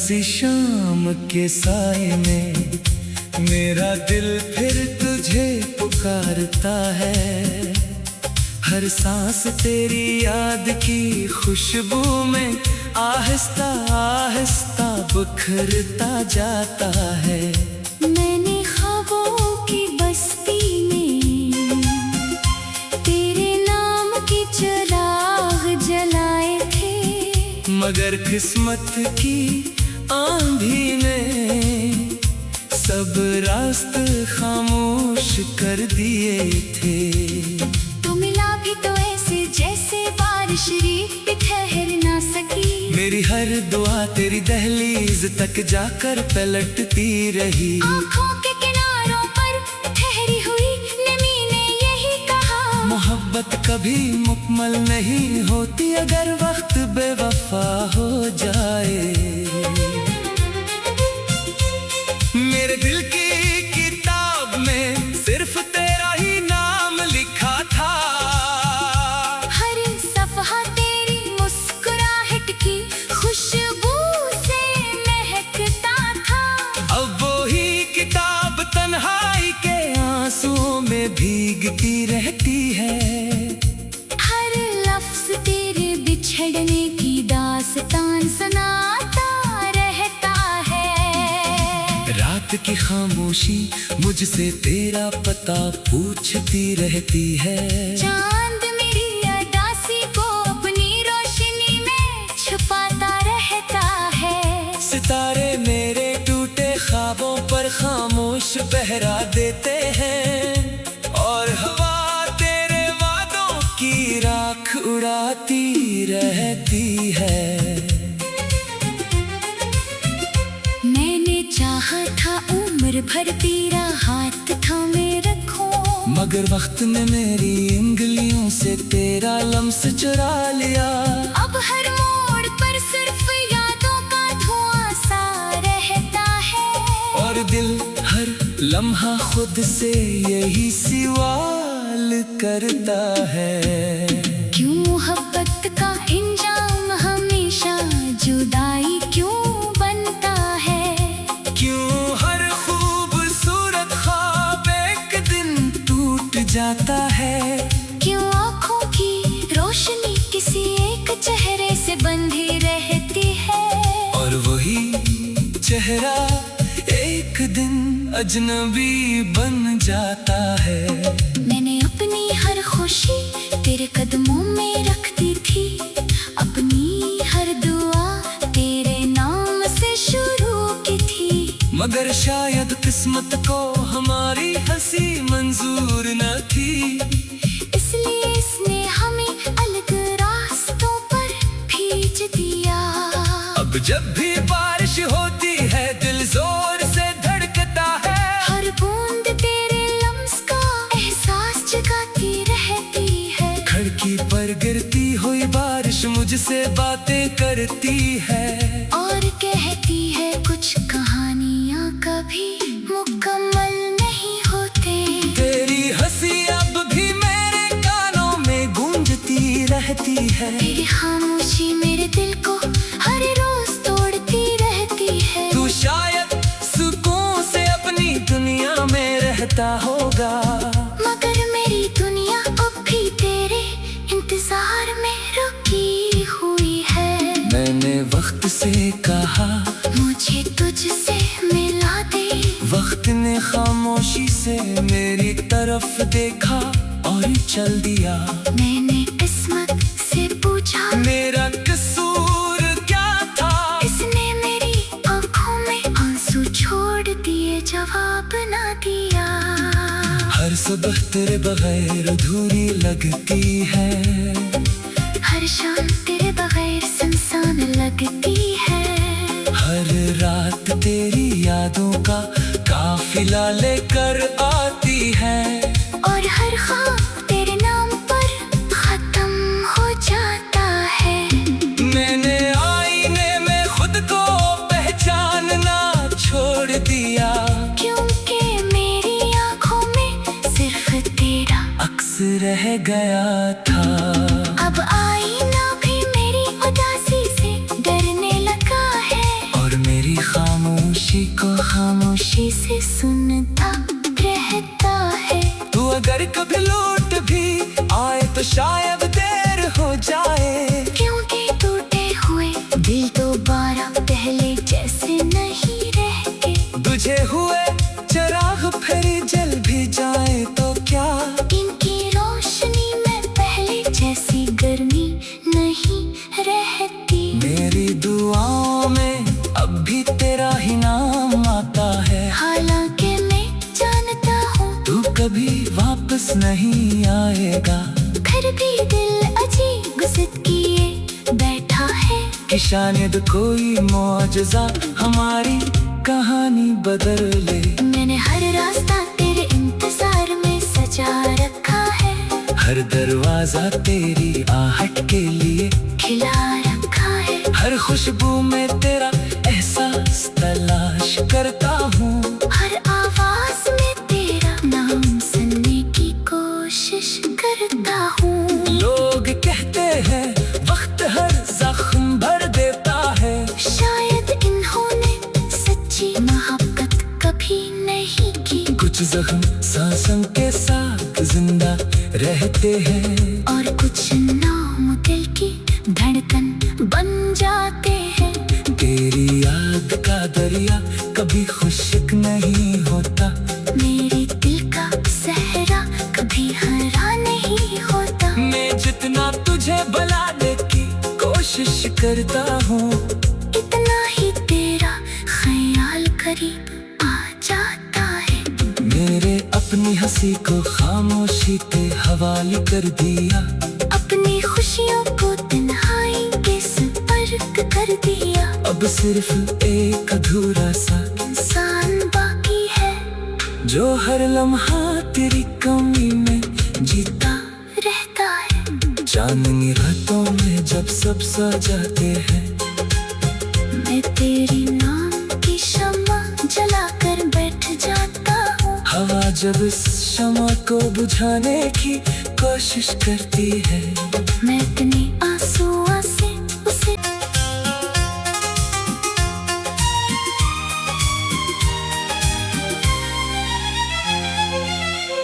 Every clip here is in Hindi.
सी शाम के साए में मेरा दिल फिर तुझे पुकारता है। हर सांस तेरी याद की खुशबू में आहिस्ता आहिस्ता बिखरता जाता है। मैंने ख्वाबों की बस्ती में तेरे नाम के चिराग जलाए थे, मगर किस्मत की आंधी ने सब रास्ते खामोश कर दिए थे। तू मिला भी तो ऐसे जैसे बारिश रेत पे ठहर ना सकी। मेरी हर दुआ तेरी दहलीज तक जाकर पलटती रही। आँखों के किनारों पर ठहरी हुई नमी ने यही कहा, मोहब्बत कभी मुकम्मल नहीं होती अगर वक्त बेवफा हो जाए। मेरे दिल की किताब में सिर्फ तेरा ही नाम लिखा था। हर सफ़हा तेरी मुस्कुराहट की खुशबू से महकता था। अब वो ही किताब तन्हाई के आंसुओं में भीगती रहती है। हर लफ्ज़ तेरे बिछड़ने की दास्तान सुनाता रहता है। रात की खामोशी मुझसे तेरा पता पूछती रहती है। चांद मेरी उदासी को अपनी रोशनी में छुपाता रहता है। सितारे मेरे टूटे ख्वाबों पर खामोश पहरा देते हैं और हवा तेरे वादों की राख उड़ाती रहती है। मैंने चाहा था उम्र भर तेरा हाथ थामे रखूं, मगर वक्त ने मेरी उंगलियों से तेरा लम्स चुरा लिया। अब हर मोड़ पर सिर्फ यादों का धुआं सा रहता है। और दिल हर लम्हा खुद से यही सवाल करता है, क्यों मोहब्बत का इंजाम हमेशा जुदाई क्यों बनता है। क्यों हर खूबसूरत ख्वाब एक दिन टूट जाता है। क्यों आँखों की रोशनी किसी एक चेहरे से बंधी रहती है, और वही चेहरा एक दिन अजनबी बन जाता है। मैंने अपनी हर खुशी तेरे कदमों में रखती थी, अपनी हर दुआ तेरे नाम से शुरू की थी। मगर शायद किस्मत को हमारी हंसी मंजूर न थी, इसलिए इसने हमें अलग रास्तों पर भेज दिया। अब जब भी बारिश होती है दिल जोर से धड़कता है। हर बूंद तेरे लम्स का एहसास जगाती रहती है। खिड़की पर गिरती हुई बारिश मुझसे बातें करती है और कहती है कुछ कहानियाँ कभी मुकम्मल नहीं होते। तेरी हंसी अब भी मेरे कानों में गूंजती रहती है। तेरी खामोशी मेरे दिल को हर रोज तोड़ती रहती है। तू शायद सुकून से अपनी दुनिया में रहता होगा, मगर मेरी दुनिया अब भी तेरे इंतजार में रुकी हुई है। मैंने वक्त से कहा मुझे तुझसे मिला दे, वक्त ने खामोशी से मेरी तरफ देखा और चल दिया। मैंने किस्मत से पूछा मेरा कसूर क्या था, इसने मेरी आंखों में आंसू छोड़ दिए, जवाब ना दिया। हर सुबह तेरे बगैर अधूरी लगती है, हर शाम तेरे बगैर सुनसान लगती है। हर रात तेरी यादों का काफिला लेकर आती है, और हर ख्वाब तेरे नाम पर खत्म हो जाता है। मैंने आईने में खुद को पहचानना छोड़ दिया, क्योंकि मेरी आंखों में सिर्फ तेरा अक्स रह गया था। अब आईना भी मेरी उदासी से डरने लगा है, और मेरी अगर कभी लौट भी आए तो शायद देर हो जाए, क्योंकि टूटे हुए दिल दोबारा पहले जैसे नहीं रहते। बुझे हुए चिराग फिर जल भी जाए तो क्या, इनकी रोशनी में पहले जैसी गर्मी नहीं रहती। मेरी दुआओं में अब भी तेरा ही नाम आता है, हालांकि मैं जानता हूँ तू कभी वापस नहीं आएगा। फिर भी दिल अजीब जिद किए बैठा है कि शायद कोई मौजज़ा हमारी कहानी बदल ले। मैंने हर रास्ता तेरे इंतजार में सजा रखा है, हर दरवाजा तेरी आहट के लिए खिला रखा है। हर खुशबू में तेरा एहसास तलाश करता हूँ, हर आवाज में तेरा नाम सुनने की कोशिश करता हूँ। लोग कहते हैं वक्त हर जख्म भर देता है, शायद इन्होंने सच्ची मोहब्बत कभी नहीं की। कुछ जख्म सांसों के साथ जिंदा रहते हैं, और कुछ नाम दिल की धड़कन बन जाते हैं। तेरी याद का दरिया कभी खुश्क नहीं होता, मेरे दिल का सहरा कभी हरा नहीं होता। मैं जितना तुझे बुलाने की कोशिश करता हूँ, इतना ही तेरा ख्याल करीब आ जाता है। मेरे अपनी हंसी को खामोशी पे हवाले कर दिया, अपनी खुशियों को तन्हाई के सुपर्द कर दिया। अब सिर्फ एक अधूरा सा इंसान बाकी है जो हर लम्हा तेरी कमी में जीता रहता है। चांदनी रातों में जब सब सो जाते हैं, मैं तेरी नाम की शम्मा जलाकर बैठ जाता हूँ। हवा जब इस शम्मा को बुझाने की कोशिश करती है, मैं इतने आंसुओं से उसे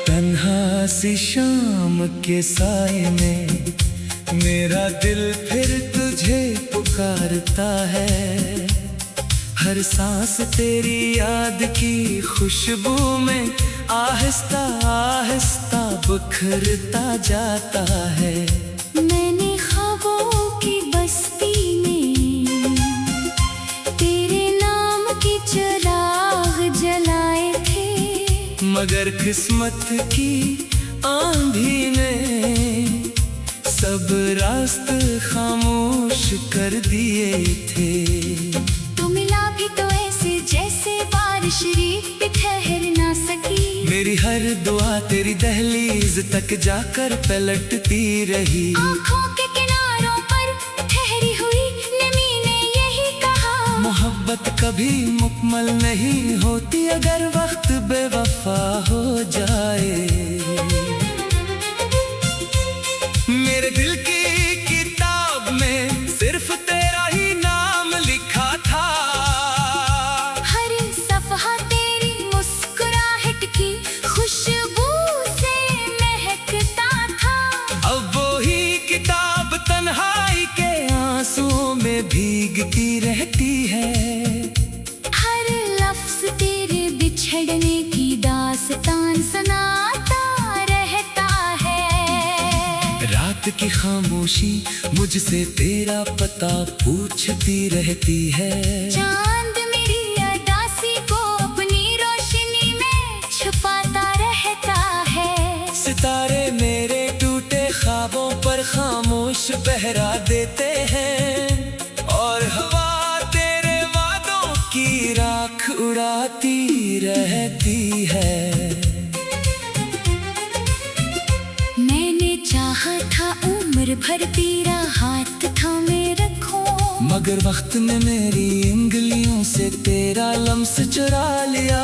तन्हा सी शाम के साए में मेरा दिल फिर तुझे पुकारता है। हर सांस तेरी याद की खुशबू में आहिस्ता आहिस्ता बिखरता जाता है। मैंने ख्वाबों की बस्ती में तेरे नाम के चिराग जलाए थे, मगर किस्मत की आंधी ने सब रास्ते खामोश कर दिए थे। तू मिला भी तो ऐसे जैसे बारिश रेत पे ठहर ना सकी। मेरी हर दुआ तेरी दहलीज तक जाकर पलटती रही। आँखों के किनारों पर ठहरी हुई नमी ने यही कहा, मोहब्बत कभी मुकम्मल नहीं होती अगर वक्त बेवफा हो जाए। मेरे दिल की किताब में सिर्फ तेरा ही नाम लिखा था, हर सफ़हा तेरी मुस्कुराहट की खुशबू से महकता था। अब वो ही किताब तन्हाई के आंसुओं में भीगती रहती है। हर लफ्ज़ तेरे बिछड़ने की दास्तान सुनाता रहता है। रात की खामोशी मुझसे तेरा पता पूछती रहती है। चांद मेरी अदासी को अपनी रोशनी में छुपाता रहता है। सितारे मेरे टूटे ख्वाबों पर खामोश पहरा देते हैं, और हवा तेरे वादों की राख उड़ाती रहती है। मैंने चाहा था उम्र भर तेरा हाथ थामे रखूं, मगर वक्त ने मेरी उंगलियों से तेरा लम्स चुरा लिया।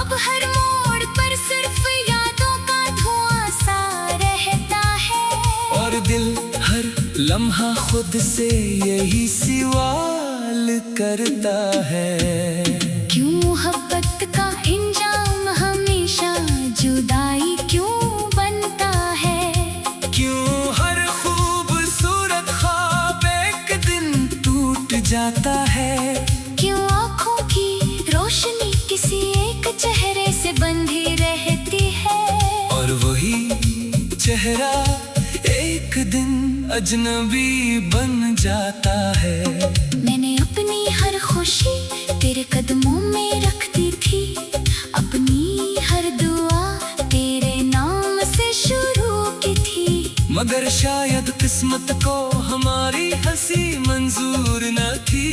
अब हर मोड़ पर सिर्फ यादों का धुआं सा रहता है। और दिल हर लम्हा खुद से यही सवाल करता है, क्यों मोहब्बत का इंजाम हमेशा जुदाई क्यों बन जाता है। क्यों आँखों की रोशनी किसी एक चेहरे से बंधी रहती है, और वही चेहरा एक दिन अजनबी बन जाता है। मैंने अपनी हर खुशी तेरे कदमों में रख दी थी, अपनी हर दुआ तेरे नाम से शुरू की थी। मगर शायद किस्मत को हमारी हंसी मंजूर न थी,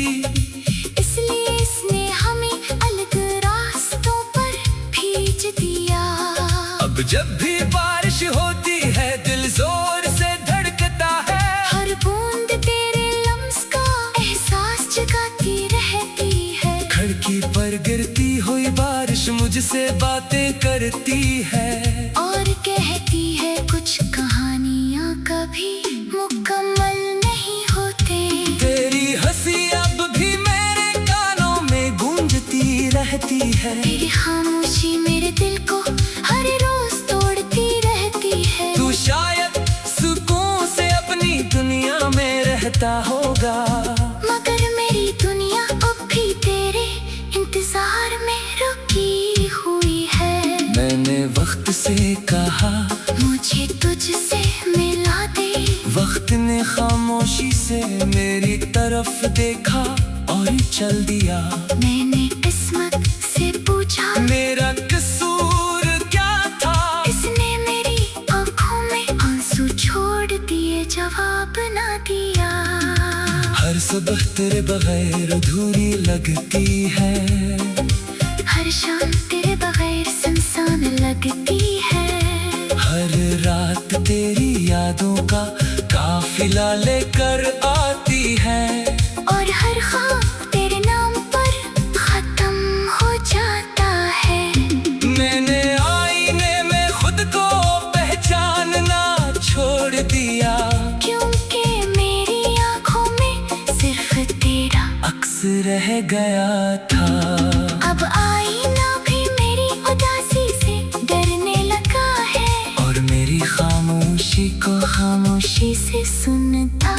इसलिए इसने हमें अलग रास्तों पर भेज दिया। अब जब भी बारिश होती है दिल जोर से धड़कता है, हर बूंद तेरे लम्स का एहसास जगाती रहती है। खिड़की पर गिरती हुई बारिश मुझसे बातें करती है, और कहती है कुछ कहानियाँ कभी मुकम्मल नहीं होते। तेरी हंसी अब भी मेरे कानों में गूंजती रहती है। तेरी खामोशी मेरे दिल को हर रोज तोड़ती रहती है। तू शायद सुकून से अपनी दुनिया में रहता होगा, मगर मेरी दुनिया अब भी तेरे इंतजार में रुकी हुई है। मैंने वक्त से कहा मुझे तुझसे मिला दे, वक्त ने खामोशी से मेरी तरफ देखा और चल दिया। मैंने किस्मत से पूछा मेरा कसूर क्या था, इसने मेरी आंखों में आंसू छोड़ दिए, जवाब ना दिया। हर सुबह तेरे बगैर अधूरी लगती है, हर शाम तेरे बगैर सुनसान लगती है। हर रात तेरी यादों का काफिला लेकर आती है, और हर ख्वाब तेरे नाम पर खत्म हो जाता है। मैंने आईने में खुद को पहचानना छोड़ दिया, क्योंकि मेरी आंखों में सिर्फ तेरा अक्स रह गया था। अब आईना भी मेरी उदासी से डरने लगा है, और मेरी खामोशी को खामोशी से सुनता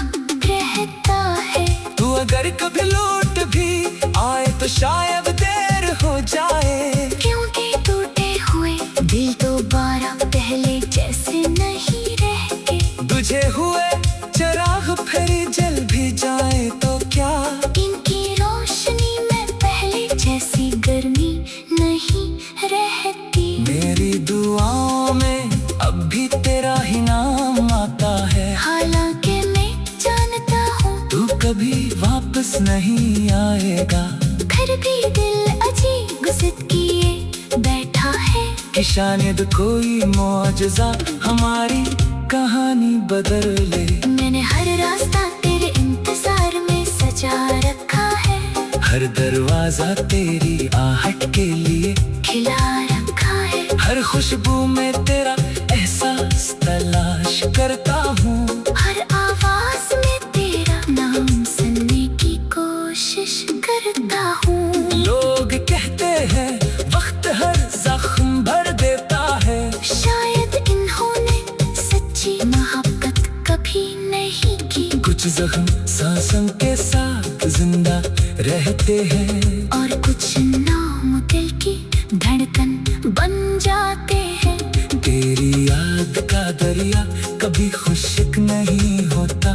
रहता है। तू अगर कभी लौट भी आए तो शायद देर हो जाए, क्योंकि टूटे हुए दिल दोबारा पहले जैसे नहीं रहते। तुझे हुए चिराग फिर जल भी जाए तो क्या, इनकी रोशनी में पहले जैसी गर्मी नहीं रहती। मेरी दुआओं में अब भी तेरा ही नाम आता है। हालांकि मैं जानता हूँ तू कभी वापस नहीं आएगा, फिर भी दिल अजीब जिद किए बैठा है कि शायद कोई मौजज़ा हमारी कहानी बदल ले। मैंने हर रास्ता तेरे इंतजार में सजा रखा है, हर दरवाजा तेरी आहट के लिए खिला रखा है। हर खुशबू में तेरा एहसास तलाश करता हूँ, हर आवाज में तेरा नाम सुनने की कोशिश करता हूँ। लोग कहते हैं वक्त हर जख्म भर देता है, शायद इन्होंने सच्ची मोहब्बत कभी नहीं की। कुछ जख्म सांसों के साथ जिंदा रहते हैं, और कुछ नाम दिल की धड़कन बन जाते हैं। तेरी याद का दरिया कभी खुश्क नहीं होता,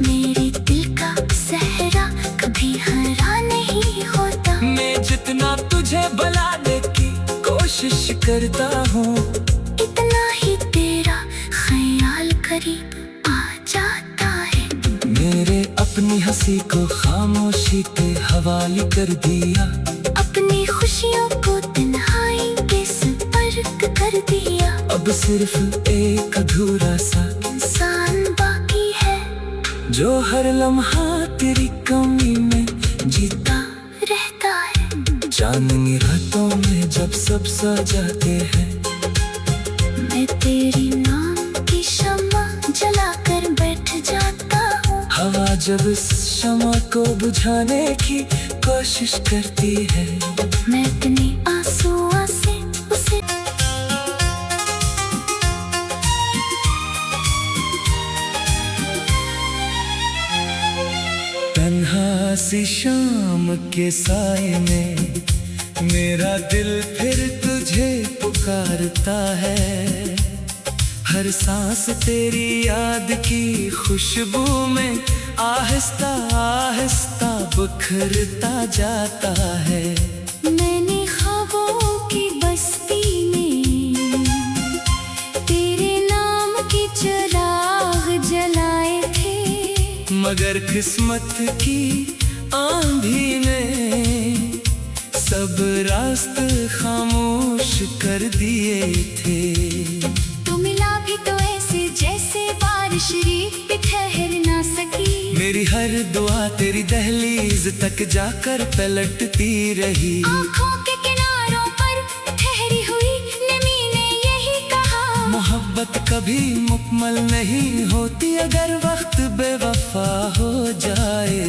मेरे दिल का सहरा कभी हरा नहीं होता। मैं जितना तुझे बुलाने की कोशिश करता हूँ, इतना ही तेरा ख्याल करीब आ जाता है। मेरे अपनी हंसी को खामोशी पे हवाले कर दिया, अपनी खुशियों को तन्हाई के सुपर्द कर दिया। अब सिर्फ एक अधूरा सा इंसान बाकी है, जो हर लम्हा तेरी कमी में जीता रहता है। चांदनी रातों में जब सब सजाते हैं, मैं तेरी नाम की शम्मा जलाकर बैठ जाता हूँ। हवा जब इस शम्मा को बुझाने की कोशिश करती है, मैं अपने आंसुओं से उसे तन्हा उदासी शाम के साए में मेरा दिल फिर तुझे पुकारता है। हर सांस तेरी याद की खुशबू में आहिस्ता आहिस्ता बिखरता जाता है। मैंने ख्वाबों की बस्ती में तेरे नाम की चिराग जलाए थे, मगर किस्मत की आंधी ने सब रास्ते खामोश कर दिए थे। तू मिला भी तो ऐसे जैसे बारिश रेत पे ठहर ना सकी। मेरी हर दुआ तेरी दहलीज तक जाकर पलटती रही। आँखों के किनारों पर ठहरी हुई नमी ने यही कहा, मोहब्बत कभी मुकम्मल नहीं होती अगर वक्त बेवफा हो जाए।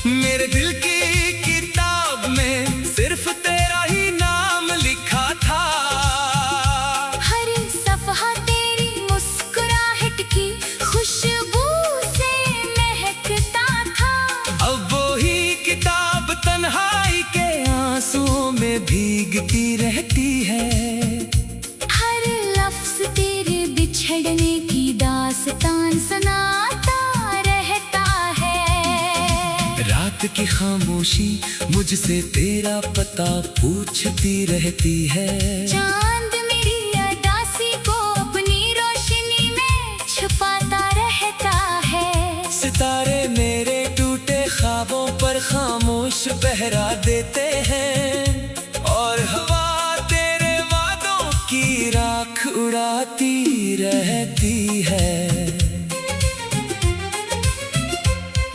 मेरे दिल की किताब में सिर्फ तेरा ही नाम लिखा था। हर सफ़हा तेरी मुस्कुराहट की खुशबू से महकता था। अब वो ही किताब तन्हाई के आंसुओं में भीगती रहती है। हर लफ्ज़ तेरे बिछड़ने की दास्तान सुनाता रहता है। रात की खामोशी मुझसे तेरा पता पूछती रहती है। चांद मेरी उदासी को अपनी रोशनी में छुपाता रहता है। सितारे मेरे टूटे ख्वाबों पर खामोश पहरा देते हैं, और हवा तेरे वादों की राख उड़ाती रहती है।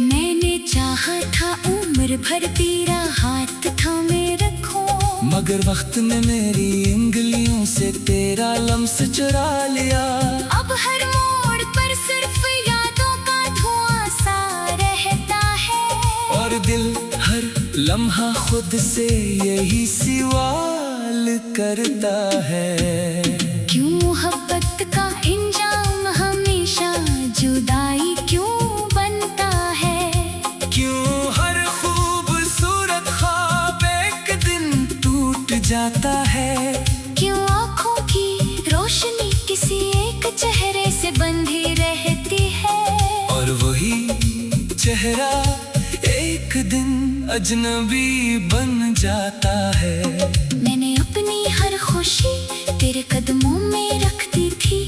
मैंने चाहा था उम्र भर तेरा हाथ थामे रखूं, मगर वक्त ने मेरी उंगलियों से तेरा लम्स चुरा लिया। अब हर मोड़ पर सिर्फ यादों का धुआं सा रहता है। और दिल हर लम्हा खुद से यही सवाल करता है, क्यों मोहब्बत का इंजाम हमेशा जुदाई क्यों बनता है। क्यों हर खूबसूरत ख्वाब एक दिन टूट जाता है। क्यों आँखों की रोशनी किसी एक चेहरे से बंधी रहती है, और वही चेहरा एक दिन अजनबी बन जाता है। मैंने अपनी हर खुशी तेरे कदमों में रखती थी,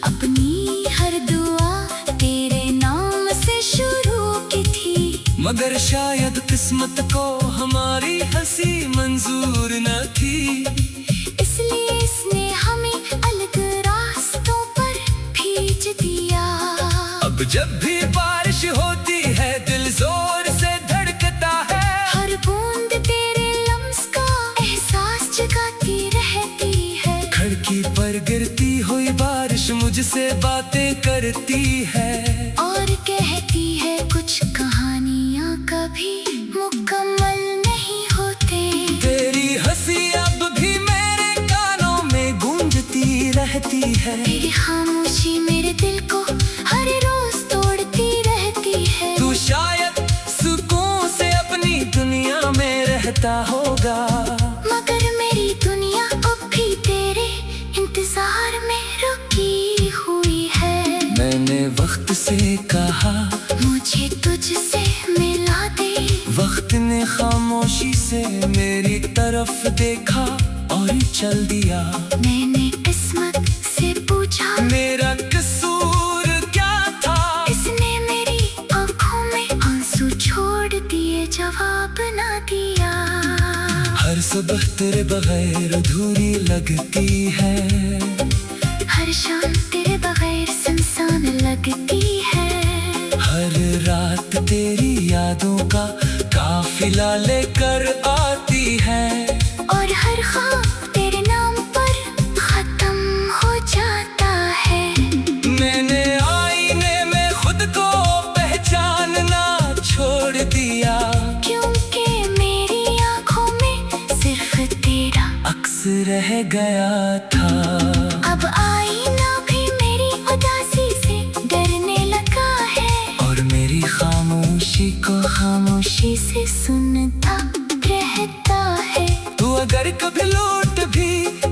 अपनी हर दुआ तेरे नाम से शुरू की थी। मगर शायद किस्मत को हमारी हंसी मंजूर न थी, इसलिए इसने हमें अलग रास्तों पर भेज दिया। अब जब भी बारिश होती है दिल जोर से धड़कता है। हर बूंद तेरे लम्स का एहसास जगाती रहती है। खिड़की पर गिरती हुई बारिश मुझसे बातें करती है, और कहती है कुछ कहानियाँ कभी मुकम्मल नहीं होते। तेरी हंसी अब भी मेरे कानों में गूंजती रहती है। तेरी खामोशी मेरे दिल को हर रोज तोड़ती रहती है। तू शायद सुकून से अपनी दुनिया में रहता होगा, मगर मेरी दुनिया अब भी तेरे इंतजार में रुकी हुई है। मैंने वक्त से कहा मुझे तुझसे मिला दे, वक्त ने खामोशी से मेरी तरफ देखा और चल दिया। मैंने किस्मत से पूछा मेरा कसूर क्या था, इसने मेरी आंखों में आंसू छोड़ दिए, जवाब ना दिया। हर सुबह तेरे बगैर अधूरी लगती है, हर शाम तेरे बगैर सुनसान लगती है। हर रात तेरी यादों का काफिला लेकर आती है, और हर ख्वाब तेरे नाम पर खत्म हो जाता है। मैंने आईने में खुद को पहचानना छोड़ दिया, क्योंकि मेरी आंखों में सिर्फ तेरा अक्स रह गया था। अब आईना भी मेरी उदासी से डरने लगा है, और कभी लौट भी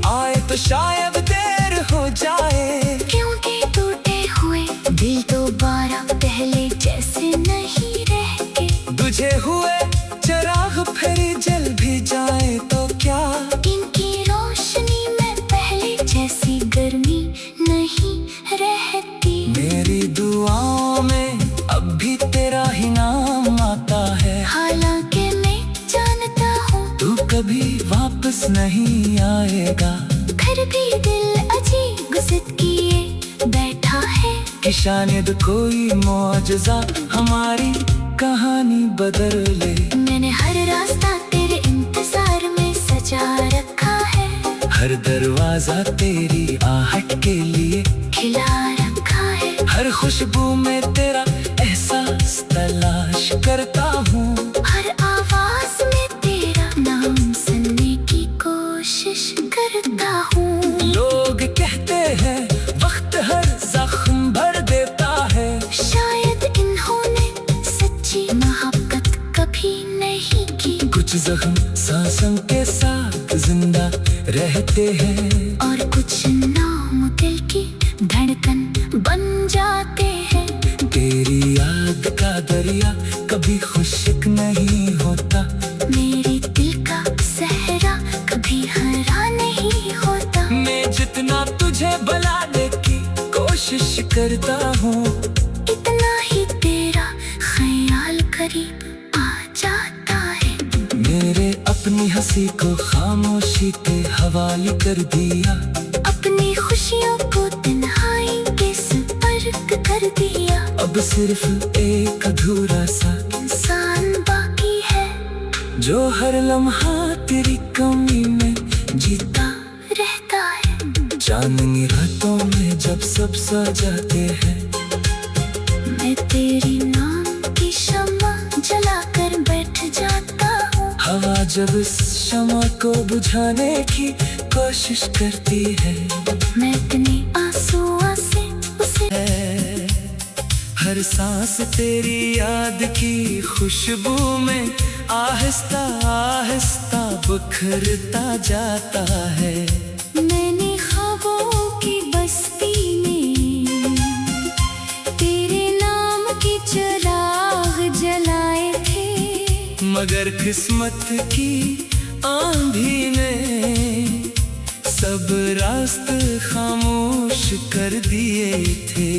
आए तो शायद देर हो जाए। क्योंकि टूटे हुए दिल दोबारा पहले जैसे नहीं रहते। बुझे हुए चिराग फिर जल भी जाए तो क्या, इनकी रोशनी में पहले जैसी गर्मी नहीं रहती। मेरी दुआओं में अब भी तेरा ही नाम आता है। हालांकि मैं जानता हूँ तू कभी वापस नहीं आएगा, फिर भी दिल अजीब जिद किए बैठा है कि शायद कोई मौजज़ा हमारी कहानी बदल ले। मैंने हर रास्ता तेरे इंतजार में सजा रखा है, हर दरवाजा तेरी आहट के लिए खिला रखा है। हर खुशबू में तेरा एहसास तलाश करता हूँ, हर आवाज में तेरा नाम सुनने की कोशिश करता हूँ। लोग कहते हैं वक्त हर जख्म भर देता है, शायद इन्होंने सच्ची मोहब्बत कभी नहीं की। कुछ जख्म सांसों के साथ जिंदा रहते हैं, और कुछ नाम दिल की धड़कन बन जाते हैं। तेरी याद का दरिया कभी खुश्क नहीं होता, मेरे दिल का सहरा कभी हरा नहीं होता। मैं जितना तुझे बुलाने की कोशिश करता हूँ, इतना ही तेरा ख्याल करीब आ जाता है। मेरे अपनी हंसी को खामोशी के हवाले कर दिया, अपनी खुशियों को तन्हाई के सुपर्द कर दिया। अब सिर्फ एक अधूरा सा इंसान बाकी है, जो हर लम्हा तेरी कमी में जीता रहता है। चांदनी रातों में जब सब सो जाते हैं, मैं तेरी नाम की शम्मा जलाकर बैठ जाता हूँ। हवा जब इस शम्मा को बुझाने की कोशिश करती है, मैं इतनी आंसुओं से उसे हर सांस तेरी याद की खुशबू में आहिस्ता आहिस्ता बिखरता जाता है। मैंने ख्वाबों की बस्ती में तेरे नाम के चिराग जलाए थे, मगर किस्मत की आंधी ने सब रास्ते खामोश कर दिए थे।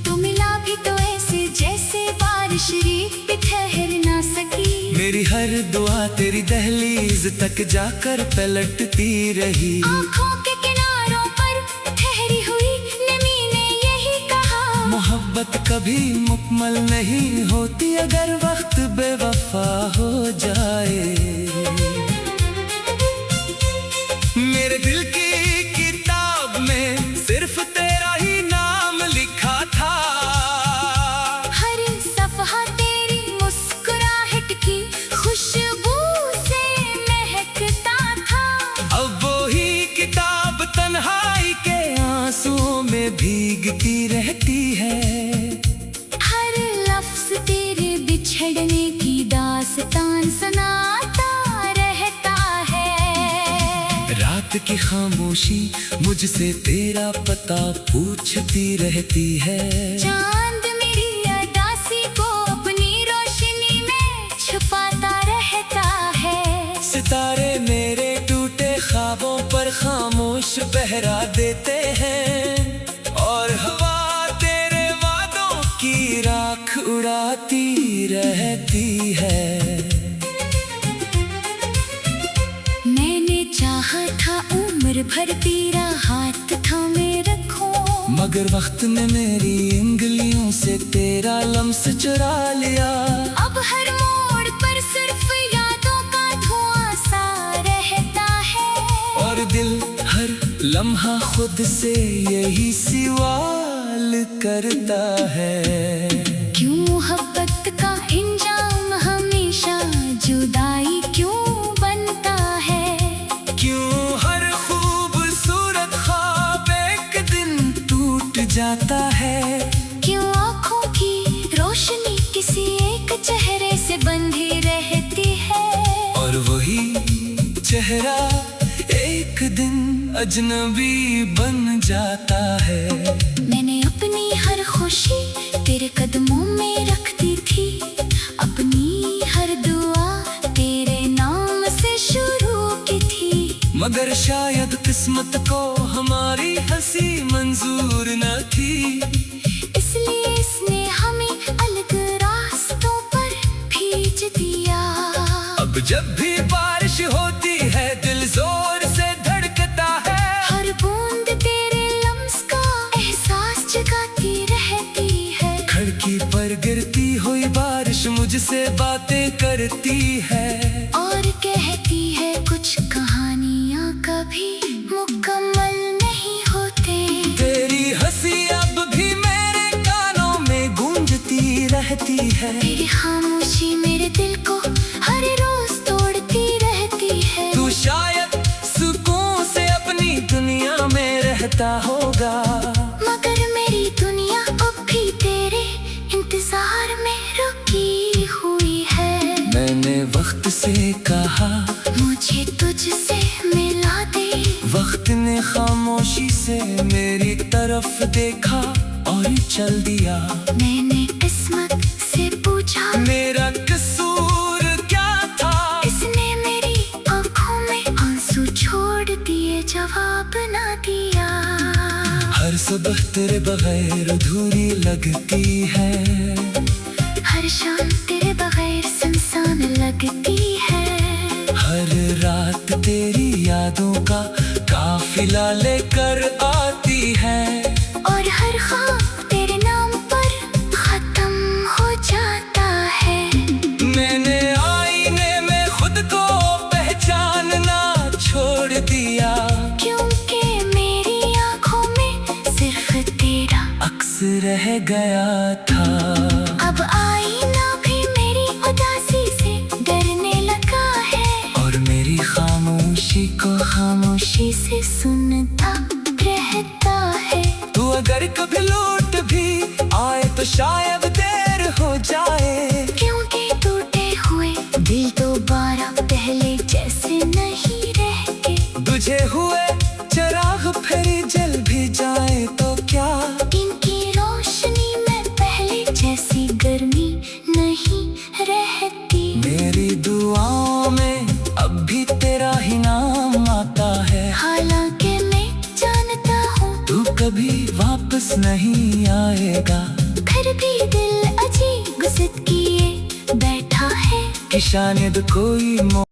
तू मिला भी तो ऐसे जैसे बारिश रेत पे ठहर ना सकी। मेरी हर दुआ तेरी दहलीज तक जाकर पलटती रही। आँखों के किनारों पर ठहरी हुई नमी ने यही कहा, मोहब्बत कभी मुकम्मल नहीं होती अगर वक्त बेवफा हो जाए। मेरे दिल की किताब में सिर्फ तेरा ही नाम लिखा था, हर सफ़हा तेरी मुस्कुराहट की खुशबू से महकता था। अब वो ही किताब तन्हाई के आंसुओं में भीगती रहती है। हर लफ्ज़ तेरे बिछड़ने की दास्तान सुनाता रहता है। रात की खामोशी मुझसे तेरा पता पूछती रहती है। चांद मेरी अदासी को अपनी रोशनी में छुपाता रहता है। सितारे मेरे टूटे ख्वाबों पर खामोश पहरा देते हैं, और हवा तेरे वादों की राख उड़ाती रहती है। मैंने चाहा था उम्र भर तेरा हाथ थामे रखूं, मगर वक्त ने मेरी उंगलियों से तेरा लम्स चुरा लिया। अब हर मोड़ पर सिर्फ यादों का धुआं सा रहता है, और दिल हर लम्हा खुद से यही सवाल करता है। क्यों मोहब्बत का इंजाम हमेशा जुदाई क्यों बनता है? क्यों हर खूबसूरत ख्वाब एक दिन टूट जाता है? क्यों आँखों की रोशनी किसी एक चेहरे से बंधी रहती है, और वही चेहरा अजनबी बन जाता है। मैंने अपनी हर खुशी तेरे कदमों में रख दी थी, अपनी हर दुआ तेरे नाम से शुरू की थी। मगर शायद किस्मत को हमारी हंसी मंजूर न थी, इसलिए इसने हमें अलग रास्तों पर भेज दिया। अब जब भी बारिश होती है दिल जोर से धड़कता है, हर बूंद तेरे लम्स का एहसास जगाती रहती है। खिड़की पर गिरती हुई बारिश मुझसे बातें करती है, और कहती है कुछ कहानियां कभी मुकम्मल नहीं होते। तेरी हंसी अब भी मेरे कानों में गूंजती रहती है। तेरी खामोशी मेरे दिल को हर रोज तोड़ती रहती है। तू शायद सुकून से अपनी दुनिया में रहता होगा, मगर मेरी दुनिया अब भी तेरे इंतजार में रुकी हुई है। मैंने वक्त से कहा मुझे तुझसे मिला दे, वक्त ने खामोशी से मेरी तरफ देखा और चल दिया। मैंने किस्मत से पूछा मेरा कसूर क्या था, इसने मेरी आंखों में आंसू छोड़ दिए, जवाब ना दिया। हर सुबह तेरे बगैर अधूरी लगती है, हर शाम तेरे बगैर सुनसान लगती है। हर रात तेरी यादों का काफिला लेकर आती है, और हर ख्वाब तेरे नाम पर खत्म हो जाता है। मैंने आईने में खुद को पहचानना छोड़ दिया, क्योंकि मेरी आंखों में सिर्फ तेरा अक्स रह गया था। अब आईना भी मेरी उदासी से डरने लगा है, और मेरी खामोशी को खामोशी से सुनता रहता है। तू अगर कभी लौट भी आए तो शायद देर हो जाए, क्योंकि टूटे हुए दिल दोबारा पहले जैसे नहीं रहते। तुझे हुए चिराग फिर जल भी जाए तो क्या, इनकी रोशनी में पहले जैसी गर्मी नहीं रहती। मेरी दुआओं में अब भी तेरा ही नाम आता है। हालांकि मैं जानता हूँ तू कभी वापस नहीं आएगा, फिर भी दिल अजीब जिद किए बैठा है कि शायद कोई